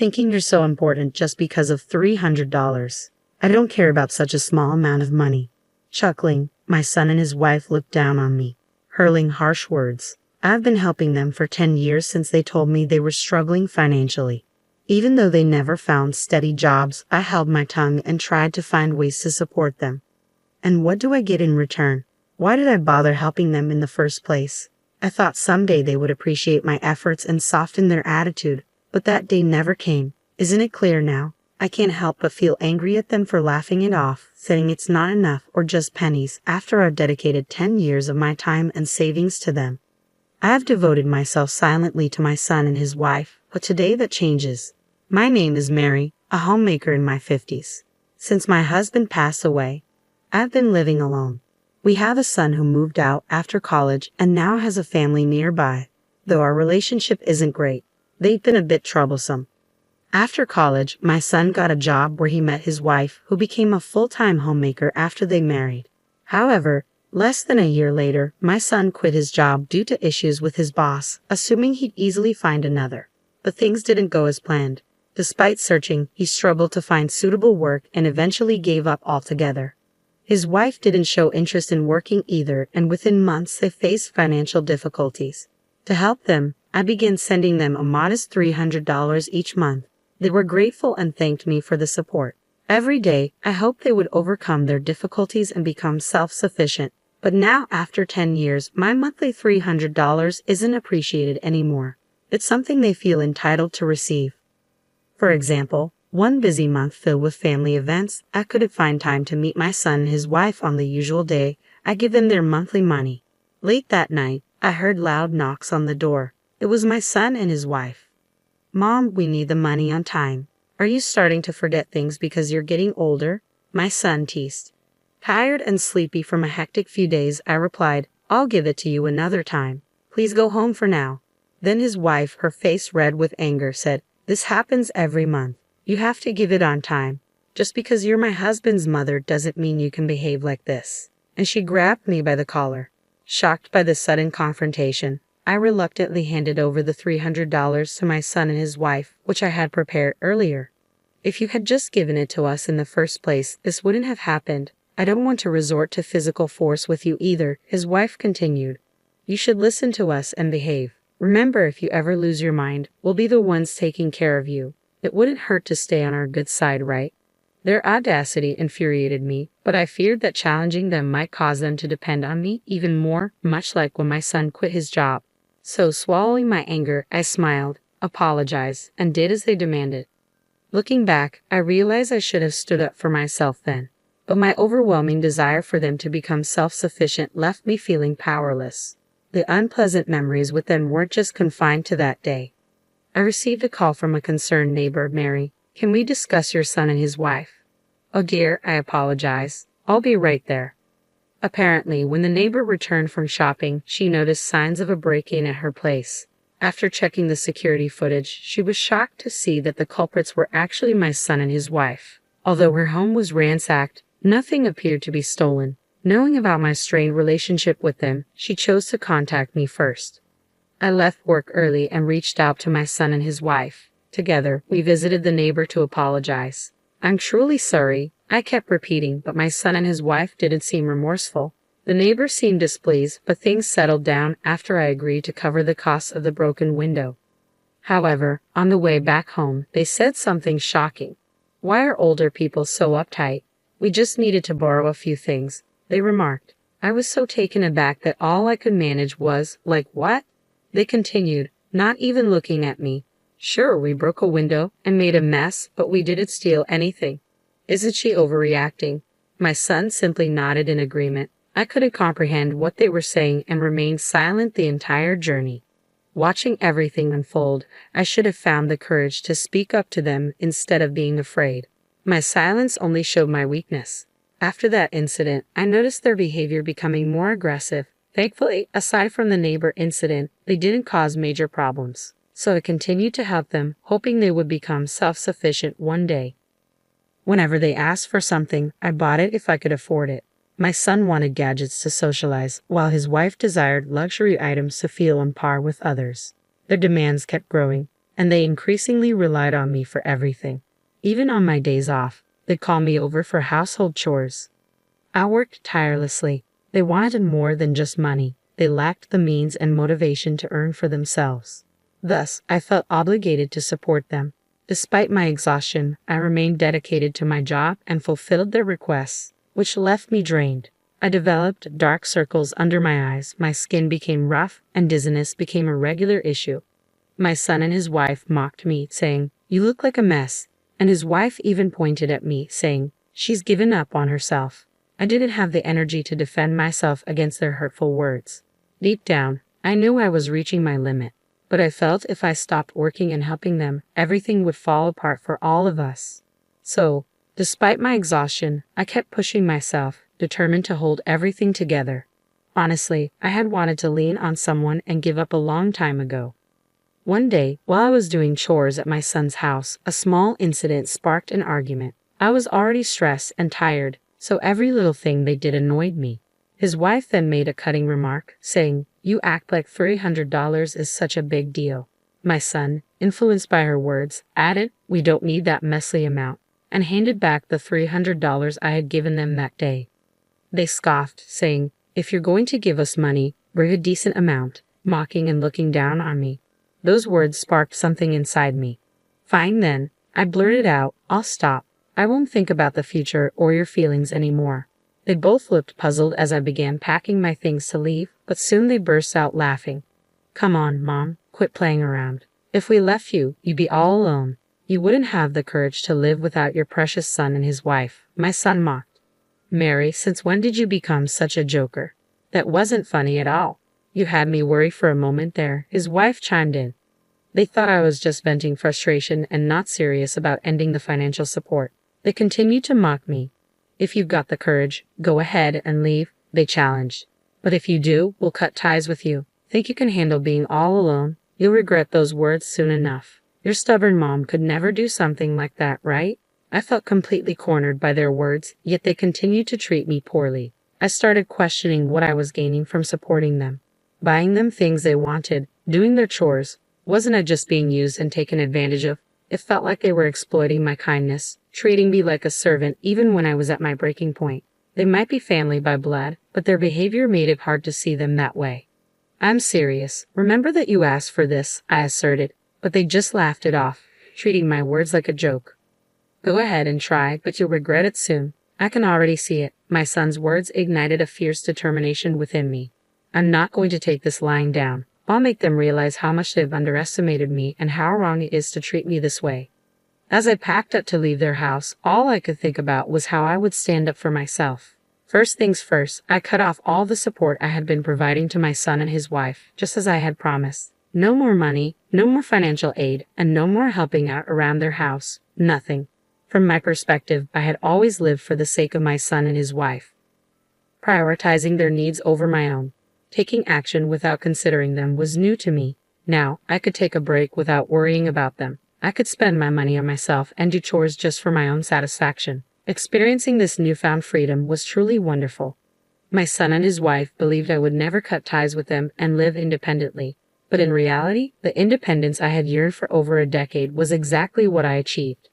thinking you're so important just because of $300. I don't care about such a small amount of money. Chuckling, my son and his wife looked down on me, hurling harsh words. I've been helping them for 10 years since they told me they were struggling financially. Even though they never found steady jobs, I held my tongue and tried to find ways to support them. And what do I get in return? Why did I bother helping them in the first place? I thought someday they would appreciate my efforts and soften their attitude, but that day never came. Isn't it clear now? I can't help but feel angry at them for laughing it off, saying it's not enough or just pennies after I've dedicated 10 years of my time and savings to them. I have devoted myself silently to my son and his wife, but today that changes. My name is Mary, a homemaker in my 50s. Since my husband passed away, I've been living alone. We have a son who moved out after college and now has a family nearby. Though our relationship isn't great, they've been a bit troublesome. After college, my son got a job where he met his wife, who became a full-time homemaker after they married. However, less than a year later, my son quit his job due to issues with his boss, assuming he'd easily find another. But things didn't go as planned. Despite searching, he struggled to find suitable work and eventually gave up altogether. His wife didn't show interest in working either, and within months they faced financial difficulties. To help them, I began sending them a modest $300 each month. They were grateful and thanked me for the support. Every day, I hoped they would overcome their difficulties and become self-sufficient. But now, after 10 years, my monthly $300 isn't appreciated anymore. It's something they feel entitled to receive. For example, one busy month filled with family events, I couldn't find time to meet my son and his wife on the usual day. I give them their monthly money. Late that night, I heard loud knocks on the door. It was my son and his wife. "Mom, we need the money on time. Are you starting to forget things because you're getting older?" My son teased. Tired and sleepy from a hectic few days, I replied, "I'll give it to you another time. Please go home for now." Then his wife, her face red with anger, said, "This happens every month. You have to give it on time. Just because you're my husband's mother doesn't mean you can behave like this." And she grabbed me by the collar. Shocked by the sudden confrontation, I reluctantly handed over the $300 to my son and his wife, which I had prepared earlier. "If you had just given it to us in the first place, this wouldn't have happened. I don't want to resort to physical force with you either," his wife continued. "You should listen to us and behave. Remember, if you ever lose your mind, we'll be the ones taking care of you. It wouldn't hurt to stay on our good side, right?" Their audacity infuriated me, but I feared that challenging them might cause them to depend on me even more, much like when my son quit his job. So, swallowing my anger, I smiled, apologized, and did as they demanded. Looking back, I realized I should have stood up for myself then. But my overwhelming desire for them to become self-sufficient left me feeling powerless. The unpleasant memories with them weren't just confined to that day. I received a call from a concerned neighbor. "Mary, can we discuss your son and his wife?" "Oh dear," I apologized. "I'll be right there." Apparently, when the neighbor returned from shopping, she noticed signs of a break-in at her place. After checking the security footage, she was shocked to see that the culprits were actually my son and his wife. Although her home was ransacked, nothing appeared to be stolen. Knowing about my strained relationship with them, she chose to contact me first. I left work early and reached out to my son and his wife. Together, we visited the neighbor to apologize. "I'm truly sorry," I kept repeating, but my son and his wife didn't seem remorseful. The neighbor seemed displeased, but things settled down after I agreed to cover the costs of the broken window. However, on the way back home, they said something shocking. "Why are older people so uptight? We just needed to borrow a few things," they remarked. I was so taken aback that all I could manage was, "Like what?" They continued, not even looking at me. "Sure, we broke a window and made a mess, but we didn't steal anything. Isn't she overreacting?" My son simply nodded in agreement. I couldn't comprehend what they were saying and remained silent the entire journey. Watching everything unfold, I should have found the courage to speak up to them instead of being afraid. My silence only showed my weakness. After that incident, I noticed their behavior becoming more aggressive. Thankfully, aside from the neighbor incident, they didn't cause major problems. So I continued to help them, hoping they would become self-sufficient one day. Whenever they asked for something, I bought it if I could afford it. My son wanted gadgets to socialize, while his wife desired luxury items to feel on par with others. Their demands kept growing, and they increasingly relied on me for everything. Even on my days off, they'd call me over for household chores. I worked tirelessly. They wanted more than just money. They lacked the means and motivation to earn for themselves. Thus, I felt obligated to support them. Despite my exhaustion, I remained dedicated to my job and fulfilled their requests, which left me drained. I developed dark circles under my eyes, my skin became rough, and dizziness became a regular issue. My son and his wife mocked me, saying, "You look like a mess," and his wife even pointed at me, saying, "She's given up on herself." I didn't have the energy to defend myself against their hurtful words. Deep down, I knew I was reaching my limit, but I felt if I stopped working and helping them, everything would fall apart for all of us. So, despite my exhaustion, I kept pushing myself, determined to hold everything together. Honestly, I had wanted to lean on someone and give up a long time ago. One day, while I was doing chores at my son's house, a small incident sparked an argument. I was already stressed and tired, so every little thing they did annoyed me. His wife then made a cutting remark, saying, "You act like $300 is such a big deal." My son, influenced by her words, added, "We don't need that messy amount," and handed back the $300 I had given them that day. They scoffed, saying, "If you're going to give us money, bring a decent amount," mocking and looking down on me. Those words sparked something inside me. "Fine then," I blurted out, "I'll stop. I won't think about the future or your feelings anymore." They both looked puzzled as I began packing my things to leave, but soon they burst out laughing. "Come on, Mom, quit playing around. If we left you, you'd be all alone. You wouldn't have the courage to live without your precious son and his wife," my son mocked. "Mary, since when did you become such a joker? That wasn't funny at all. You had me worry for a moment there," his wife chimed in. They thought I was just venting frustration and not serious about ending the financial support. They continued to mock me. "If you've got the courage, go ahead and leave," they challenged. "But if you do, we'll cut ties with you. Think you can handle being all alone? You'll regret those words soon enough. Your stubborn mom could never do something like that, right?" I felt completely cornered by their words, yet they continued to treat me poorly. I started questioning what I was gaining from supporting them. Buying them things they wanted, doing their chores. Wasn't I just being used and taken advantage of? It felt like they were exploiting my kindness, treating me like a servant even when I was at my breaking point. They might be family by blood, but their behavior made it hard to see them that way. "I'm serious. Remember that you asked for this," I asserted, but they just laughed it off, treating my words like a joke. "Go ahead and try, but you'll regret it soon. I can already see it." My son's words ignited a fierce determination within me. "I'm not going to take this lying down. I'll make them realize how much they've underestimated me and how wrong it is to treat me this way." As I packed up to leave their house, all I could think about was how I would stand up for myself. First things first, I cut off all the support I had been providing to my son and his wife, just as I had promised. No more money, no more financial aid, and no more helping out around their house. Nothing. From my perspective, I had always lived for the sake of my son and his wife, prioritizing their needs over my own. Taking action without considering them was new to me. Now, I could take a break without worrying about them. I could spend my money on myself and do chores just for my own satisfaction. Experiencing this newfound freedom was truly wonderful. My son and his wife believed I would never cut ties with them and live independently. But in reality, the independence I had yearned for over a decade was exactly what I achieved.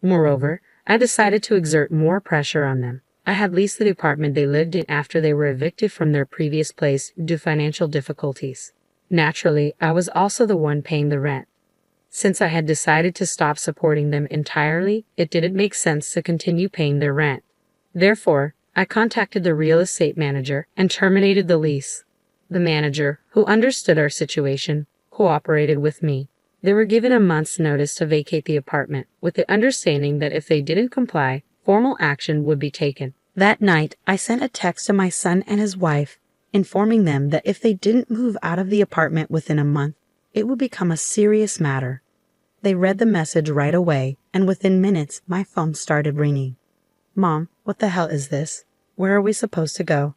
Moreover, I decided to exert more pressure on them. I had leased the apartment they lived in after they were evicted from their previous place due to financial difficulties. Naturally, I was also the one paying the rent. Since I had decided to stop supporting them entirely, it didn't make sense to continue paying their rent. Therefore, I contacted the real estate manager and terminated the lease. The manager, who understood our situation, cooperated with me. They were given a month's notice to vacate the apartment, with the understanding that if they didn't comply, formal action would be taken. That night, I sent a text to my son and his wife, informing them that if they didn't move out of the apartment within a month, it would become a serious matter. They read the message right away, and within minutes, my phone started ringing. "Mom, what the hell is this? Where are we supposed to go?"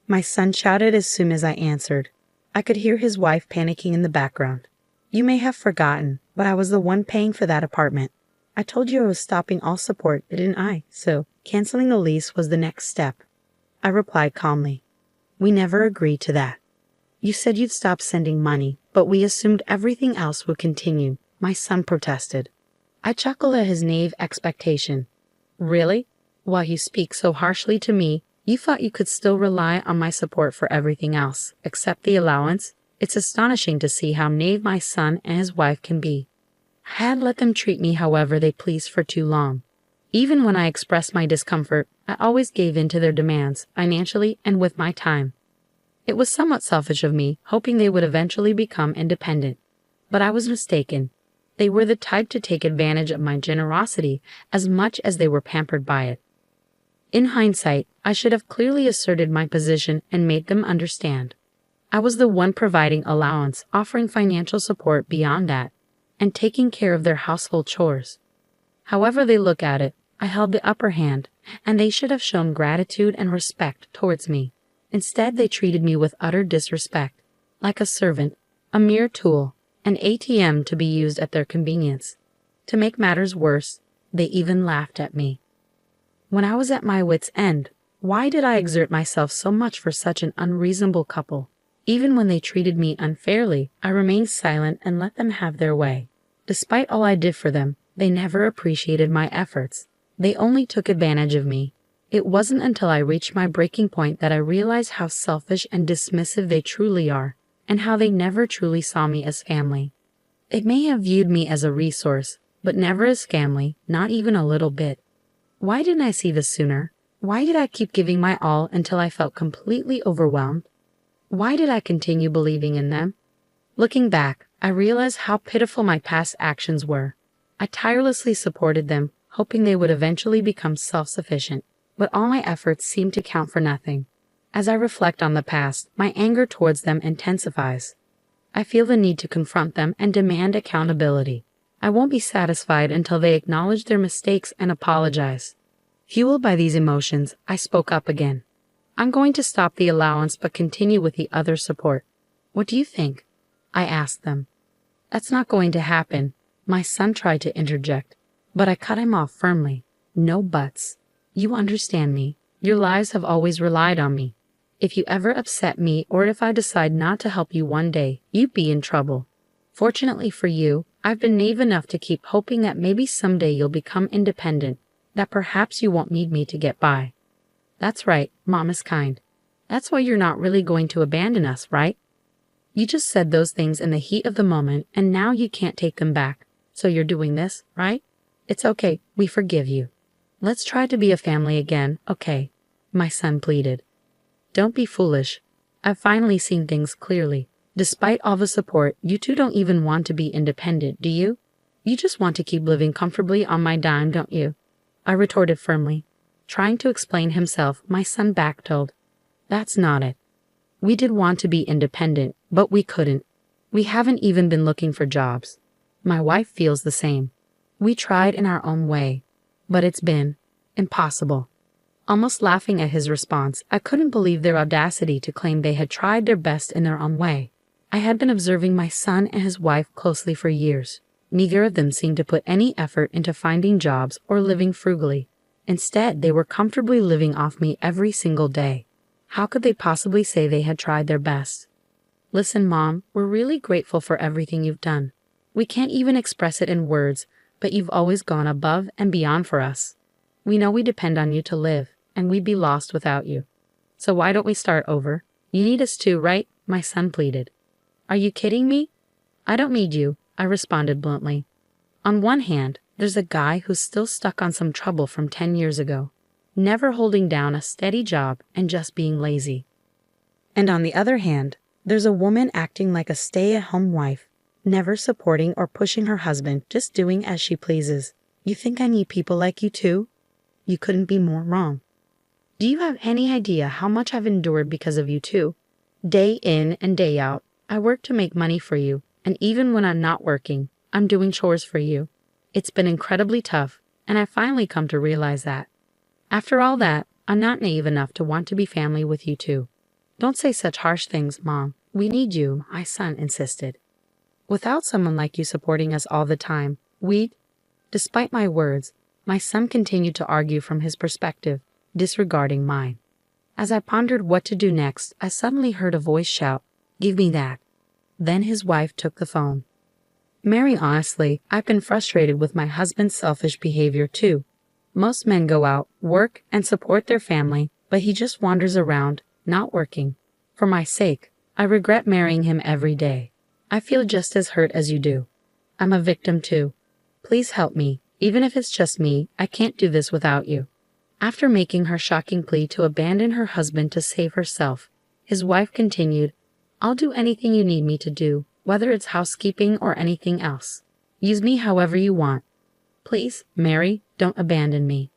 My son shouted as soon as I answered. I could hear his wife panicking in the background. "You may have forgotten, but I was the one paying for that apartment. I told you I was stopping all support, didn't I? So, canceling the lease was the next step." I replied calmly. "We never agreed to that. You said you'd stop sending money, but we assumed everything else would continue. my son protested. I chuckled at his naive expectation. Really? While you speak so harshly to me, you thought you could still rely on my support for everything else, except the allowance? It's astonishing to see how naive my son and his wife can be. I had let them treat me however they pleased for too long. Even when I expressed my discomfort, I always gave in to their demands, financially and with my time. It was somewhat selfish of me, hoping they would eventually become independent. But I was mistaken. They were the type to take advantage of my generosity as much as they were pampered by it. In hindsight, I should have clearly asserted my position and made them understand. I was the one providing allowance, offering financial support beyond that, and taking care of their household chores. However they look at it, I held the upper hand, and they should have shown gratitude and respect towards me. Instead, they treated me with utter disrespect, like a servant, a mere tool, an ATM to be used at their convenience. To make matters worse, they even laughed at me. When I was at my wit's end, why did I exert myself so much for such an unreasonable couple? Even when they treated me unfairly, I remained silent and let them have their way. Despite all I did for them, they never appreciated my efforts. They only took advantage of me. It wasn't until I reached my breaking point that I realized how selfish and dismissive they truly are, and how they never truly saw me as family. They may have viewed me as a resource, but never as family, not even a little bit. Why didn't I see this sooner? Why did I keep giving my all until I felt completely overwhelmed? Why did I continue believing in them? Looking back, I realized how pitiful my past actions were. I tirelessly supported them, hoping they would eventually become self-sufficient, but all my efforts seemed to count for nothing. As I reflect on the past, my anger towards them intensifies. I feel the need to confront them and demand accountability. I won't be satisfied until they acknowledge their mistakes and apologize. Fueled by these emotions, I spoke up again. I'm going to stop the allowance but continue with the other support. What do you think? I asked them. That's not going to happen. My son tried to interject, but I cut him off firmly. No buts. You understand me. Your lives have always relied on me. If you ever upset me or if I decide not to help you one day, you'd be in trouble. Fortunately for you, I've been naive enough to keep hoping that maybe someday you'll become independent, that perhaps you won't need me to get by. That's right, Mom is kind. That's why you're not really going to abandon us, right? You just said those things in the heat of the moment, and now you can't take them back. So you're doing this, right? It's okay, we forgive you. Let's try to be a family again, okay? My son pleaded. Don't be foolish. I've finally seen things clearly. Despite all the support, you two don't even want to be independent, do you? You just want to keep living comfortably on my dime, don't you? I retorted firmly. Trying to explain himself, my son backpedaled. That's not it. We did want to be independent, but we couldn't. We haven't even been looking for jobs. My wife feels the same. We tried in our own way, but it's been impossible. Almost laughing at his response, I couldn't believe their audacity to claim they had tried their best in their own way. I had been observing my son and his wife closely for years. Neither of them seemed to put any effort into finding jobs or living frugally. Instead, they were comfortably living off me every single day. How could they possibly say they had tried their best? Listen, Mom, we're really grateful for everything you've done. We can't even express it in words, but you've always gone above and beyond for us. We know we depend on you to live, and we'd be lost without you. So why don't we start over? You need us too, right? My son pleaded. Are you kidding me? I don't need you, I responded bluntly. On one hand, there's a guy who's still stuck on some trouble from 10 years ago, never holding down a steady job and just being lazy. And on the other hand, there's a woman acting like a stay-at-home wife, never supporting or pushing her husband, just doing as she pleases. You think I need people like you too? You couldn't be more wrong. Do you have any idea how much I've endured because of you two? Day in and day out, I work to make money for you, and even when I'm not working, I'm doing chores for you. It's been incredibly tough, and I finally come to realize that. After all that, I'm not naive enough to want to be family with you too. Don't say such harsh things, Mom. We need you, my son insisted. Without someone like you supporting us all the time, Despite my words, my son continued to argue from his perspective, disregarding mine. As I pondered what to do next, I suddenly heard a voice shout, "Give me that." Then his wife took the phone. Mary, honestly, I've been frustrated with my husband's selfish behavior too. Most men go out, work, and support their family, but he just wanders around, not working. For my sake, I regret marrying him every day. I feel just as hurt as you do. I'm a victim too. Please help me, even if it's just me, I can't do this without you. After making her shocking plea to abandon her husband to save herself, his wife continued, I'll do anything you need me to do, whether it's housekeeping or anything else. Use me however you want. Please, Mary, don't abandon me.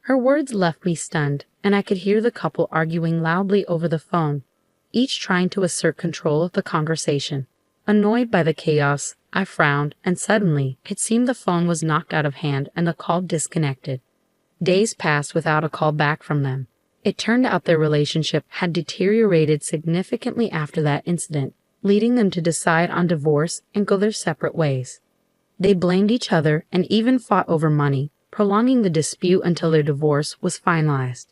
Her words left me stunned, and I could hear the couple arguing loudly over the phone, each trying to assert control of the conversation. Annoyed by the chaos, I frowned, and suddenly, it seemed the phone was knocked out of hand and the call disconnected. Days passed without a call back from them. It turned out their relationship had deteriorated significantly after that incident, leading them to decide on divorce and go their separate ways. They blamed each other and even fought over money, prolonging the dispute until their divorce was finalized.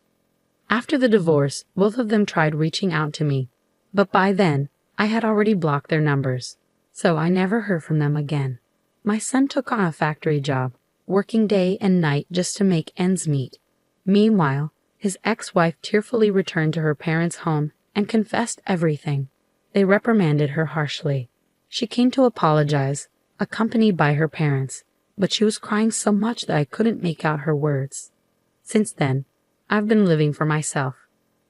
After the divorce, both of them tried reaching out to me, but by then, I had already blocked their numbers, so I never heard from them again. My son took on a factory job, working day and night just to make ends meet. Meanwhile, his ex-wife tearfully returned to her parents' home and confessed everything. They reprimanded her harshly. She came to apologize, accompanied by her parents, but she was crying so much that I couldn't make out her words. Since then, I've been living for myself.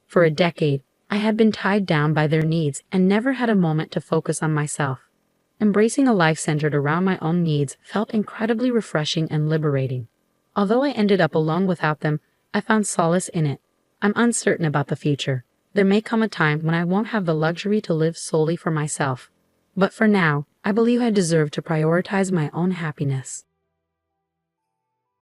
For a decade, I had been tied down by their needs and never had a moment to focus on myself. Embracing a life centered around my own needs felt incredibly refreshing and liberating. Although I ended up alone without them, I found solace in it. I'm uncertain about the future. There may come a time when I won't have the luxury to live solely for myself. But for now, I believe I deserve to prioritize my own happiness.